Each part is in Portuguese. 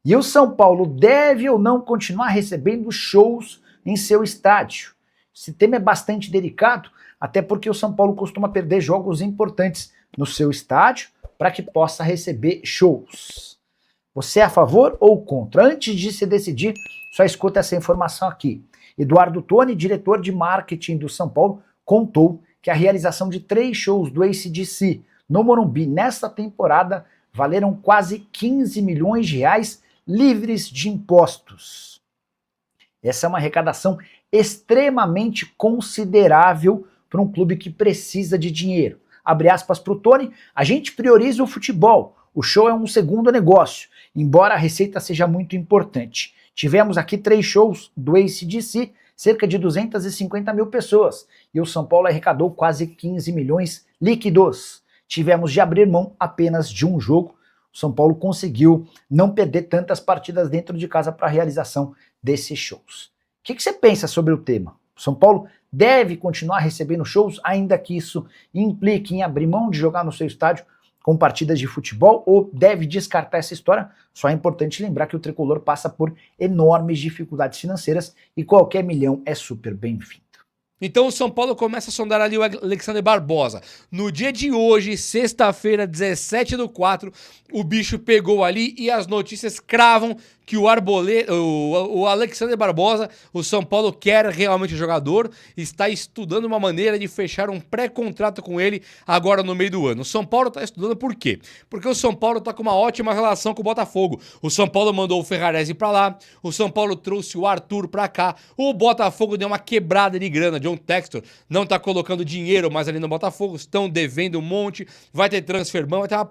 E o São Paulo deve ou não continuar recebendo shows em seu estádio? Esse tema é bastante delicado, até porque o São Paulo costuma perder jogos importantes no seu estádio para que possa receber shows. Você é a favor ou contra? Antes de se decidir, só escuta essa informação aqui. Eduardo Toni, diretor de marketing do São Paulo, contou que a realização de 3 shows do AC/DC no Morumbi nesta temporada valeram quase 15 milhões de reais livres de impostos. Essa é uma arrecadação extremamente considerável para um clube que precisa de dinheiro. Abre aspas para o Toni, a gente prioriza o futebol, o show é um segundo negócio, embora a receita seja muito importante. Tivemos aqui 3 shows do AC/DC, cerca de 250 mil pessoas, e o São Paulo arrecadou quase 15 milhões líquidos. Tivemos de abrir mão apenas de um jogo. O São Paulo conseguiu não perder tantas partidas dentro de casa para a realização desses shows. O que você pensa sobre o tema? O São Paulo deve continuar recebendo shows, ainda que isso implique em abrir mão de jogar no seu estádio com partidas de futebol, ou deve descartar essa história? Só é importante lembrar que o tricolor passa por enormes dificuldades financeiras e qualquer milhão é super bem-vindo. Então o São Paulo começa a sondar ali o Alexandre Barbosa. No dia de hoje, sexta-feira, 17/4, o bicho pegou ali e as notícias cravam que o Alexandre Barbosa, o São Paulo quer realmente o jogador, está estudando uma maneira de fechar um pré-contrato com ele agora no meio do ano. O São Paulo está estudando por quê? Porque o São Paulo está com uma ótima relação com o Botafogo. O São Paulo mandou o Ferrarese para lá, o São Paulo trouxe o Arthur para cá, o Botafogo deu uma quebrada de grana. John Textor não está colocando dinheiro mais ali no Botafogo, estão devendo um monte, vai ter transfermão, vai ter uma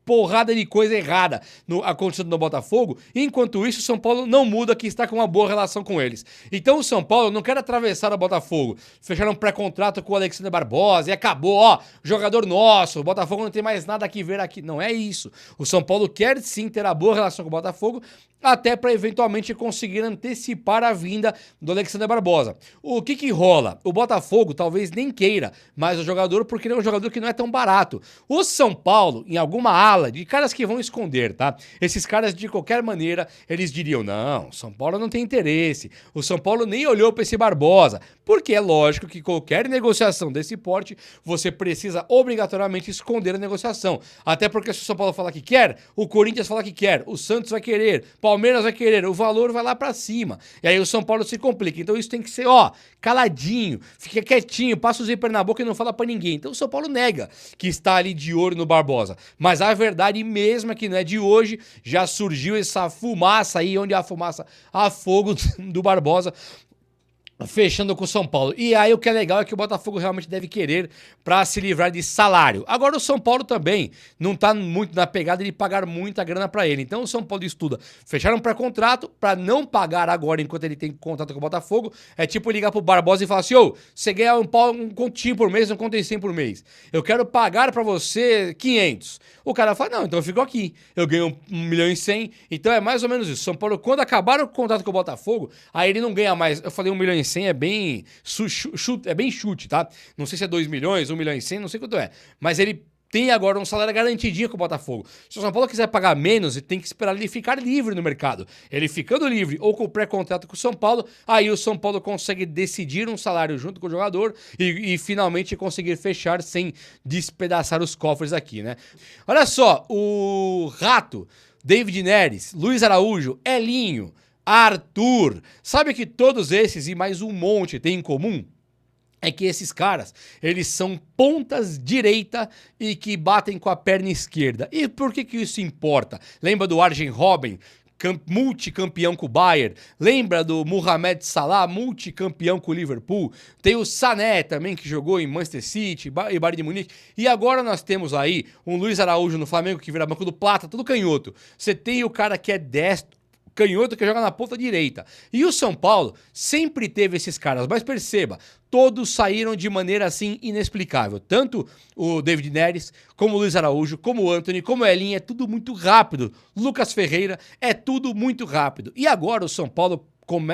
porrada de coisa errada acontecendo no Botafogo. Enquanto isso, o São Paulo não muda, que está com uma boa relação com eles. Então o São Paulo não quer atravessar o Botafogo, fecharam um pré-contrato com o Alexandre Barbosa e acabou, ó, jogador nosso, o Botafogo não tem mais nada que ver aqui. Não é isso. O São Paulo quer sim ter a boa relação com o Botafogo, até para eventualmente conseguir antecipar a vinda do Alexandre Barbosa. O que rola? O Botafogo talvez nem queira mais o jogador, porque ele é um jogador que não é tão barato. O São Paulo, em alguma ala de caras que vão esconder, tá? Esses caras, de qualquer maneira, eles diriam, não, São Paulo não tem interesse, o São Paulo nem olhou para esse Barbosa, porque é lógico que qualquer negociação desse porte, você precisa obrigatoriamente esconder a negociação. Até porque se o São Paulo falar que quer, o Corinthians falar que quer, o Santos vai querer, Palmeiras vai querer, o valor vai lá pra cima. E aí o São Paulo se complica. Então isso tem que ser, ó, caladinho, fica quietinho, passa o zíper na boca e não fala pra ninguém. Então o São Paulo nega que está ali de olho no Barbosa. Mas a verdade mesmo é que não é de hoje, já surgiu essa fumaça aí, onde há fumaça, há fogo do Barbosa, fechando com o São Paulo. E aí o que é legal é que o Botafogo realmente deve querer para se livrar de salário. Agora o São Paulo também não tá muito na pegada de pagar muita grana para ele. Então o São Paulo estuda fechar um pré-contrato para não pagar agora enquanto ele tem contrato com o Botafogo. É tipo ligar pro Barbosa e falar assim, ô, você ganha um continho por mês, um continho 100 por mês. Eu quero pagar para você 500. O cara fala, não, então eu fico aqui. Eu ganho 1 milhão e 100. Então é mais ou menos isso. São Paulo, quando acabar o contrato com o Botafogo, aí ele não ganha mais. Eu falei 1 milhão e 100 é bem chute, tá? Não sei se é 2 milhões, 1 milhão e 100, não sei quanto é. Mas ele tem agora um salário garantidinho com o Botafogo. Se o São Paulo quiser pagar menos, ele tem que esperar ele ficar livre no mercado. Ele ficando livre ou com pré-contrato com o São Paulo, aí o São Paulo consegue decidir um salário junto com o jogador e finalmente conseguir fechar sem despedaçar os cofres aqui, né? Olha só, o Rato, David Neres, Luiz Araújo, Elinho, Arthur, sabe que todos esses e mais um monte têm em comum? É que esses caras, eles são pontas direita e que batem com a perna esquerda. E por que isso importa? Lembra do Arjen Robben, multicampeão com o Bayern? Lembra do Mohamed Salah, multicampeão com o Liverpool? Tem o Sané também, que jogou em Manchester City e Bayern de Munique. E agora nós temos aí um Luiz Araújo no Flamengo, que vira banco do Plata, tudo canhoto. Você tem o cara que é destro, canhoto, que joga na ponta direita. E o São Paulo sempre teve esses caras, mas perceba, todos saíram de maneira assim inexplicável. Tanto o David Neres, como o Luiz Araújo, como o Antony, como o Elinho, é tudo muito rápido. Lucas Ferreira, é tudo muito rápido. E agora o São Paulo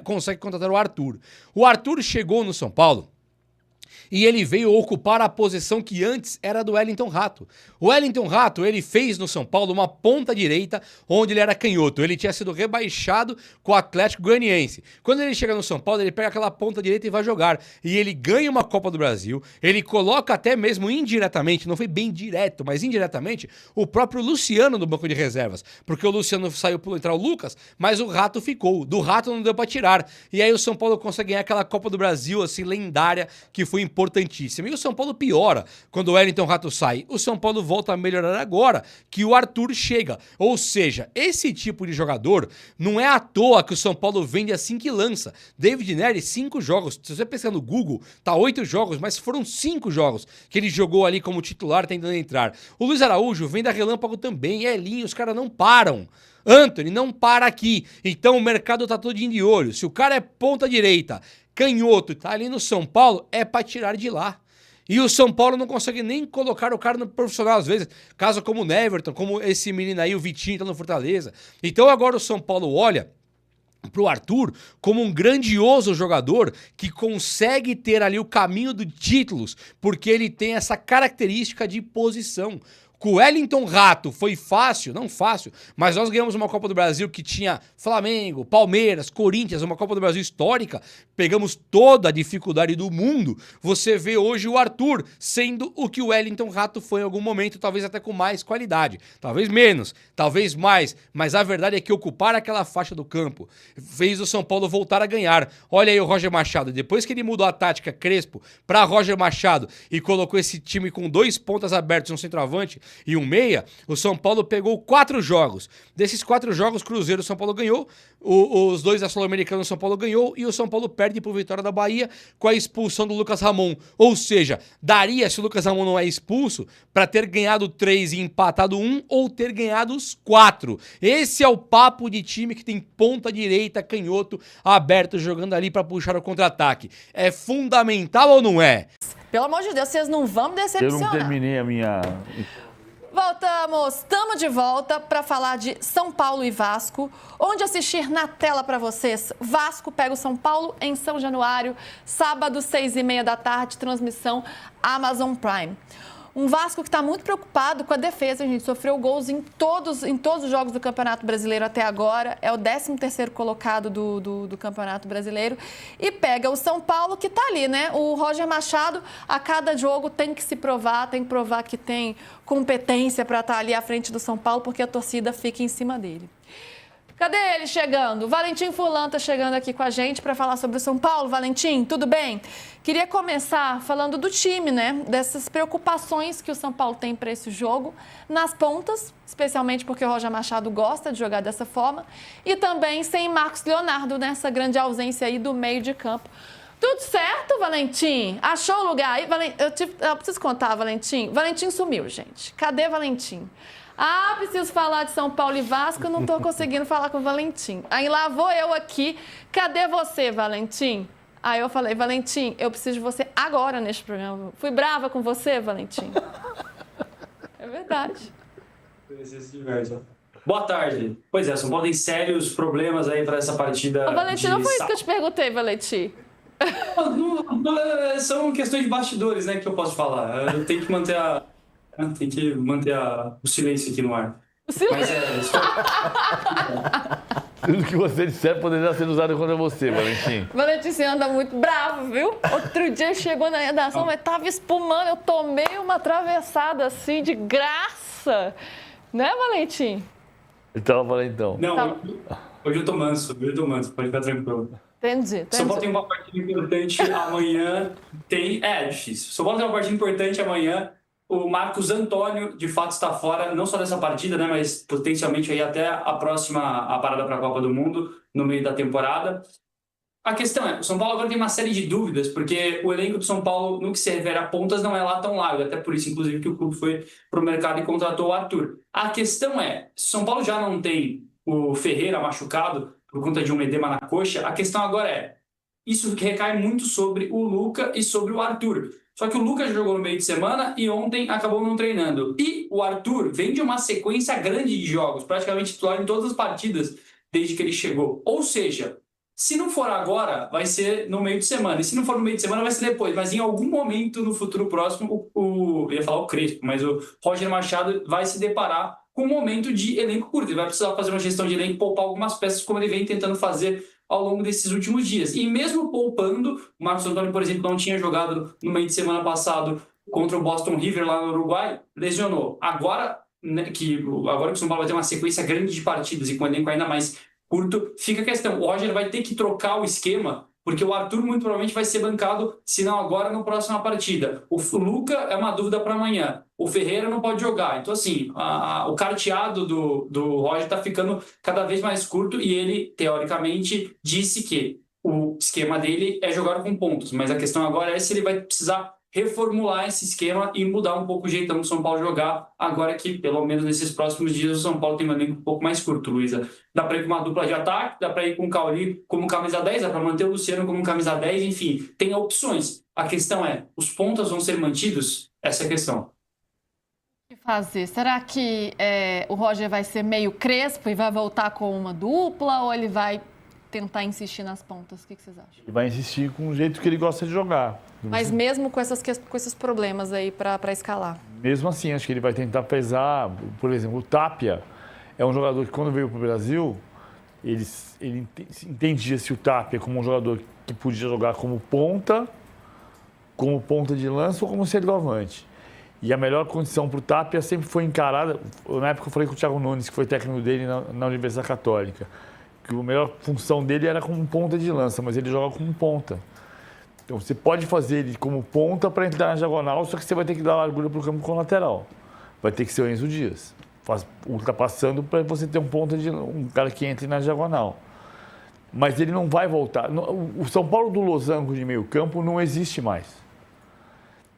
consegue contratar o Arthur. O Arthur chegou no São Paulo E ele veio ocupar a posição que antes era do Wellington Rato. O Wellington Rato, ele fez no São Paulo uma ponta direita, onde ele era canhoto. Ele tinha sido rebaixado com o Atlético Goianiense. Quando ele chega no São Paulo, ele pega aquela ponta direita e vai jogar. E ele ganha uma Copa do Brasil, ele coloca até mesmo indiretamente, não foi bem direto, mas indiretamente, o próprio Luciano no banco de reservas. Porque o Luciano saiu para entrar o Lucas, mas o Rato ficou. Do Rato não deu para tirar. E aí o São Paulo consegue ganhar aquela Copa do Brasil, assim, lendária, que foi importantíssima. E o São Paulo piora quando o Wellington Rato sai. O São Paulo volta a melhorar agora que o Arthur chega. Ou seja, esse tipo de jogador não é à toa que o São Paulo vende assim que lança. David Neres, 5 jogos. Se você pensar no Google, tá 8 jogos, mas foram 5 jogos que ele jogou ali como titular tentando entrar. O Luiz Araújo vem da Relâmpago também. Elinho, os caras não param. Antony não para aqui. Então o mercado tá todo de olho. Se o cara é ponta direita, canhoto, tá ali no São Paulo, é pra tirar de lá. E o São Paulo não consegue nem colocar o cara no profissional às vezes. Caso como o Neverton, como esse menino aí, o Vitinho, tá no Fortaleza. Então agora o São Paulo olha pro Arthur como um grandioso jogador que consegue ter ali o caminho de títulos, porque ele tem essa característica de posição. Com o Wellington Rato foi fácil, não fácil, mas nós ganhamos uma Copa do Brasil que tinha Flamengo, Palmeiras, Corinthians, uma Copa do Brasil histórica, pegamos toda a dificuldade do mundo. Você vê hoje o Arthur sendo o que o Wellington Rato foi em algum momento, talvez até com mais qualidade, talvez menos, talvez mais, mas a verdade é que ocupar aquela faixa do campo fez o São Paulo voltar a ganhar. Olha aí o Roger Machado, depois que ele mudou a tática Crespo para Roger Machado e colocou esse time com 2 pontas abertos, um centroavante e um meia, o São Paulo pegou 4 jogos. Desses 4 jogos, Cruzeiro, São Paulo ganhou, os 2 da Sul-Americana, São Paulo ganhou, e o São Paulo perde pro Vitória da Bahia com a expulsão do Lucas Ramon. Ou seja, daria, se o Lucas Ramon não é expulso, para ter ganhado 3 e empatado 1, ou ter ganhado os 4. Esse é o papo de time que tem ponta direita, canhoto, aberto, jogando ali para puxar o contra-ataque. É fundamental ou não é? Pelo amor de Deus, vocês não vão me decepcionar. Eu não terminei a minha... Voltamos, estamos de volta para falar de São Paulo e Vasco, onde assistir na tela para vocês. Vasco pega o São Paulo em São Januário, sábado, 6h30 da tarde, transmissão Amazon Prime. Um Vasco que está muito preocupado com a defesa, a gente sofreu gols em todos os jogos do Campeonato Brasileiro até agora, é o 13º colocado do Campeonato Brasileiro, e pega o São Paulo que está ali, né? O Roger Machado, a cada jogo tem que se provar, tem que provar que tem competência para estar ali à frente do São Paulo, porque a torcida fica em cima dele. Cadê ele chegando? Valentim Furlan está chegando aqui com a gente para falar sobre o São Paulo. Valentim, tudo bem? Queria começar falando do time, né? Dessas preocupações que o São Paulo tem para esse jogo, nas pontas, especialmente porque o Roger Machado gosta de jogar dessa forma, e também sem Marcos Leonardo, nessa grande ausência aí do meio de campo. Tudo certo, Valentim? Achou o lugar aí? Eu preciso contar, Valentim. Valentim sumiu, gente. Cadê Valentim? Ah, preciso falar de São Paulo e Vasco, eu não estou conseguindo falar com o Valentim. Aí lá vou eu aqui, cadê você, Valentim? Aí eu falei, Valentim, eu preciso de você agora neste programa. Fui brava com você, Valentim? É verdade. Boa tarde. Pois é, São Paulo tem sérios problemas aí para essa partida. Ô, Valentim, não foi isso que eu te perguntei, Valentim. São questões de bastidores, né, que eu posso falar. Eu tenho que manter o silêncio aqui no ar. O silêncio? Mas Tudo que você disser poderá ser usado contra você, Valentim. Valentim, você anda muito bravo, viu? Outro dia chegou na redação, mas tava espumando, eu tomei uma atravessada assim de graça. Né, Valentim? Então, Valentão. Não, Tá. hoje eu tô manso, pode ficar tranquilo. Entendi. São Paulo tem uma partida importante amanhã. É difícil. São Paulo tem uma partida importante amanhã. O Marcos Antônio, de fato, está fora, não só dessa partida, né, mas potencialmente aí até a parada para a Copa do Mundo, no meio da temporada. A questão é, o São Paulo agora tem uma série de dúvidas, porque o elenco do São Paulo, no que se refere a pontas, não é lá tão largo, até por isso, inclusive, que o clube foi para o mercado e contratou o Arthur. A questão é, se o São Paulo já não tem o Ferreira machucado, por conta de um edema na coxa, a questão agora é, isso recai muito sobre o Luca e sobre o Arthur. Só que o Lucas jogou no meio de semana e ontem acabou não treinando. E o Arthur vem de uma sequência grande de jogos, praticamente titular em todas as partidas desde que ele chegou. Ou seja, Se não for agora, vai ser no meio de semana. E se não for no meio de semana, vai ser depois. Mas em algum momento no futuro próximo, eu ia falar o Crespo, mas o Roger Machado vai se deparar com um momento de elenco curto. Ele vai precisar fazer uma gestão de elenco, poupar algumas peças, como ele vem tentando fazer ao longo desses últimos dias. E mesmo poupando, o Marcos Antônio, por exemplo, não tinha jogado no meio de semana passado contra o Boston River lá no Uruguai, lesionou. Agora, né, que o São Paulo vai ter uma sequência grande de partidas e com o elenco ainda mais curto, fica a questão. O Roger vai ter que trocar o esquema, porque o Arthur muito provavelmente vai ser bancado, se não agora, na próxima partida. O Luca é uma dúvida para amanhã. O Ferreira não pode jogar. Então, assim, o carteado do Roger está ficando cada vez mais curto e ele, teoricamente, disse que o esquema dele é jogar com pontos. Mas a questão agora é se ele vai precisar reformular esse esquema e mudar um pouco o jeitão do São Paulo jogar, agora que, pelo menos nesses próximos dias, o São Paulo tem um elenco um pouco mais curto, Luísa. Dá para ir com uma dupla de ataque, dá para ir com o Cauli como camisa 10, dá para manter o Luciano como camisa 10, enfim, tem opções. A questão é, os pontas vão ser mantidos? Essa é a questão. O que fazer? Será que o Roger vai ser meio Crespo e vai voltar com uma dupla ou ele vai tentar insistir nas pontas? O que vocês acham? Ele vai insistir com o jeito que ele gosta de jogar. Mas mesmo com esses problemas aí para escalar? Mesmo assim, acho que ele vai tentar pesar. Por exemplo, o Tapia é um jogador que, quando veio para o Brasil, ele entendia-se o Tapia como um jogador que podia jogar como ponta de lança ou como centroavante. E a melhor condição para o Tapia sempre foi encarada. Na época eu falei com o Thiago Nunes, que foi técnico dele na Universidade Católica, que a melhor função dele era como ponta de lança, mas ele joga como ponta. Então você pode fazer ele como ponta para entrar na diagonal, só que você vai ter que dar largura para o campo com o lateral. Vai ter que ser o Enzo Dias, ultrapassando para você ter um cara que entre na diagonal. Mas ele não vai voltar. O São Paulo do losango de meio campo não existe mais.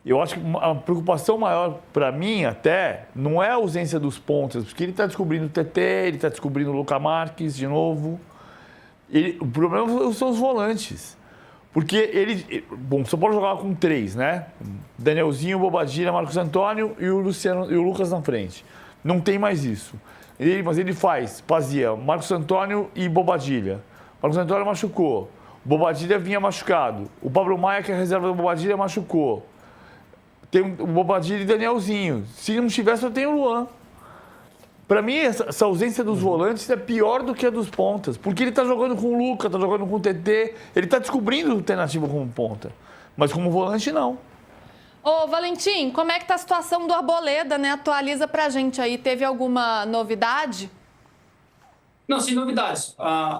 Eu acho que a preocupação maior para mim até não é a ausência dos pontas, porque ele está descobrindo o TT, ele está descobrindo o Luca Marques de novo. O problema são os volantes. Porque o São Paulo jogava com 3, né? Danielzinho, Bobadilla, Marcos Antônio e o Luciano e o Lucas na frente. Não tem mais isso. Mas ele fazia Marcos Antônio e Bobadilla. Marcos Antônio machucou. Bobadilla vinha machucado. O Pablo Maia, que é a reserva do Bobadilla, machucou. Tem o Bobadilla e Danielzinho. Se não tivesse, eu tenho o Luan. Para mim, essa ausência dos volantes é pior do que a dos pontas. Porque ele está jogando com o Luca, está jogando com o TT. Ele está descobrindo alternativa como ponta. Mas como volante, não. Ô, Valentim, como é que tá a situação do Arboleda, né? Atualiza pra gente aí. Teve alguma novidade? Não, sem novidades.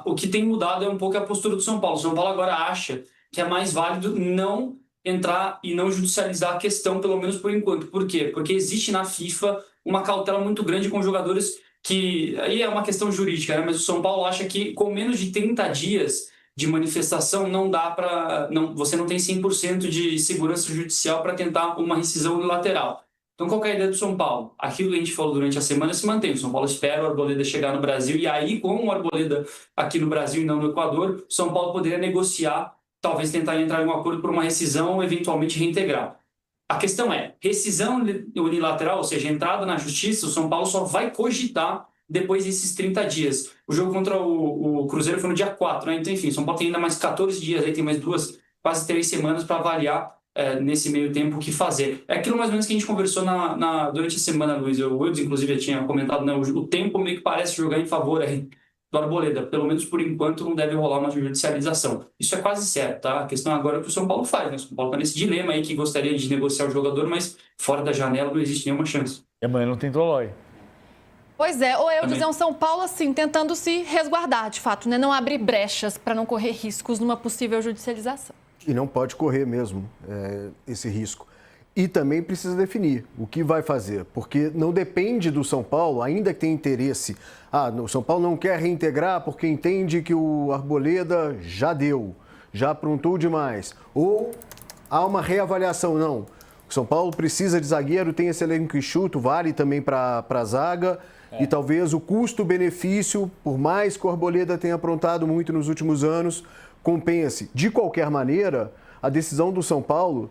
O que tem mudado é um pouco a postura do São Paulo. O São Paulo agora acha que é mais válido não entrar e não judicializar a questão, pelo menos por enquanto. Por quê? Porque existe na FIFA uma cautela muito grande com jogadores que... Aí é uma questão jurídica, né? Mas o São Paulo acha que com menos de 30 dias de manifestação não dá para... Você não tem 100% de segurança judicial para tentar uma rescisão unilateral. Então, qual que é a ideia do São Paulo? Aquilo que a gente falou durante a semana se mantém. O São Paulo espera o Arboleda chegar no Brasil e aí, com o Arboleda aqui no Brasil e não no Equador, o São Paulo poderia negociar, talvez tentar entrar em um acordo por uma rescisão ou eventualmente reintegrar. A questão é, rescisão unilateral, ou seja, entrada na justiça, o São Paulo só vai cogitar depois desses 30 dias. O jogo contra o Cruzeiro foi no dia 4, né? Então, enfim, o São Paulo tem ainda mais 14 dias, aí tem mais quase 3 semanas para avaliar nesse meio tempo o que fazer. É aquilo mais ou menos que a gente conversou durante a semana, Luiz. O Wilds, inclusive, tinha comentado, né? O tempo meio que parece jogar em favor aí do Arboleda. Pelo menos por enquanto não deve rolar uma judicialização. Isso é quase certo, tá? A questão agora é o que o São Paulo faz, né? O São Paulo está nesse dilema aí que gostaria de negociar o jogador, mas fora da janela não existe nenhuma chance. E amanhã não tem Tolói. Pois é, ou eu dizer um São Paulo assim, tentando se resguardar, de fato, né? Não abrir brechas para não correr riscos numa possível judicialização. E não pode correr mesmo esse risco. E também precisa definir o que vai fazer, porque não depende do São Paulo, ainda que tenha interesse. O São Paulo não quer reintegrar porque entende que o Arboleda já deu, já aprontou demais. Ou há uma reavaliação, não. O São Paulo precisa de zagueiro, tem esse elenco enxuto, vale também para a zaga. E talvez o custo-benefício, por mais que o Arboleda tenha aprontado muito nos últimos anos, compense. De qualquer maneira, a decisão do São Paulo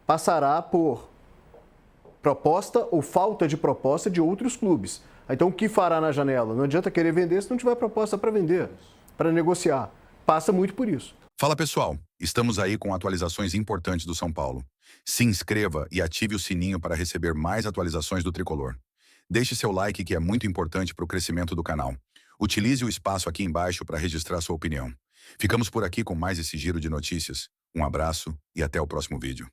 passará por proposta ou falta de proposta de outros clubes. Então, o que fará na janela? Não adianta querer vender se não tiver proposta para vender, para negociar. passa muito por isso. Fala pessoal, estamos aí com atualizações importantes do São Paulo. Se inscreva e ative o sininho para receber mais atualizações do Tricolor. Deixe seu like que é muito importante para o crescimento do canal. Utilize o espaço aqui embaixo para registrar sua opinião. Ficamos por aqui com mais esse giro de notícias. Um abraço e até o próximo vídeo.